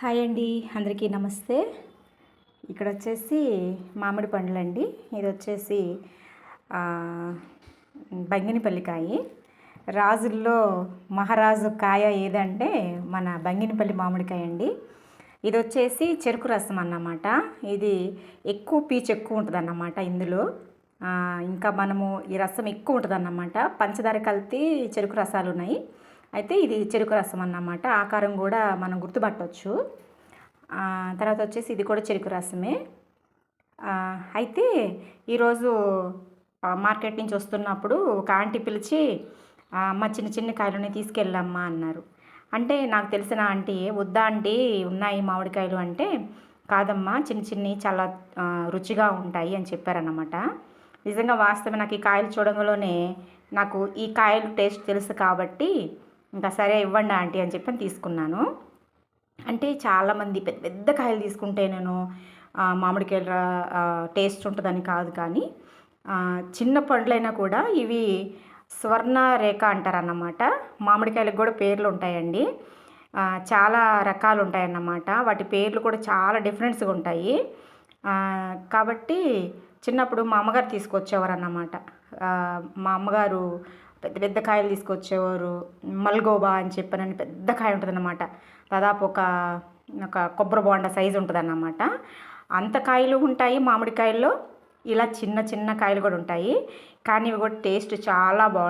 Hi అండి, అందరికీ నమస్తే. ఇక్కడ వచ్చేసి మామిడి పండ్లండి. ఇది వచ్చేసి ఆ, బంగినపల్లికాయ. రాజుల్లో మహారాజు కాయ ఏదంటే మన బంగినపల్లి మామిడికాయ అండి. ఇది వచ్చేసి చెరుకు రసం అన్నమాట. ఇది ఎక్కువ పీచు ఎక్కువ ఉంటుంది అన్నమాట ఇందులో. ఇంకా మనము ఈ రసం ఎక్కువ ఉంటుంది అన్నమాట. పంచదార కలిపి చెరుకు రసాలు ఉన్నాయి. అయితే ఇది చెరుకు రసం అన్నమాట. ఆకారం కూడా మనం గుర్తుపట్టవచ్చు. తర్వాత వచ్చేసి ఇది కూడా చెరుకు రసమే. అయితే ఈరోజు మార్కెట్ నుంచి వస్తున్నప్పుడు ఒక ఆంటీ పిలిచి అమ్మ చిన్న చిన్న కాయలని తీసుకెళ్ళమ్మా అన్నారు. అంటే నాకు తెలిసిన ఆంటీ, వద్దా ఆంటీ ఉన్నాయి మామిడికాయలు అంటే, కాదమ్మా చిన్న చిన్నవి చాలా రుచిగా ఉంటాయి అని చెప్పారన్నమాట. నిజంగా వాస్తవం నాకు ఈ కాయలు చూడంలోనే నాకు ఈ కాయలు టేస్ట్ తెలుసు కాబట్టి ఇంకా సరే ఇవ్వండి ఆంటీ అని చెప్పి తీసుకున్నాను. అంటే చాలామంది పెద్ద పెద్ద కాయలు తీసుకుంటే నేను మామిడికాయల టేస్ట్ ఉంటుందని కాదు, కానీ చిన్న పండ్లైనా కూడా ఇవి స్వర్ణ రేఖ అంటారన్నమాట. మామిడికాయలకు కూడా పేర్లు ఉంటాయండి. చాలా రకాలు ఉంటాయన్నమాట. వాటి పేర్లు కూడా చాలా డిఫరెన్స్గా ఉంటాయి. కాబట్టి చిన్నప్పుడు మా అమ్మగారు తీసుకొచ్చేవారు అన్నమాట. మా అమ్మగారు పెద్ద పెద్ద కాయలు తీసుకొచ్చేవారు. మల్గోబా అని చెప్పనని పెద్ద కాయ ఉంటుంది అన్నమాట. దాదాపు ఒక ఒక కొబ్బరి బోండా సైజు ఉంటుంది అన్నమాట. అంత కాయలు ఉంటాయి మామిడికాయల్లో. ఇలా చిన్న చిన్న కాయలు కూడా ఉంటాయి, కానీ ఇవి కూడా టేస్ట్ చాలా బాగుంటాయి.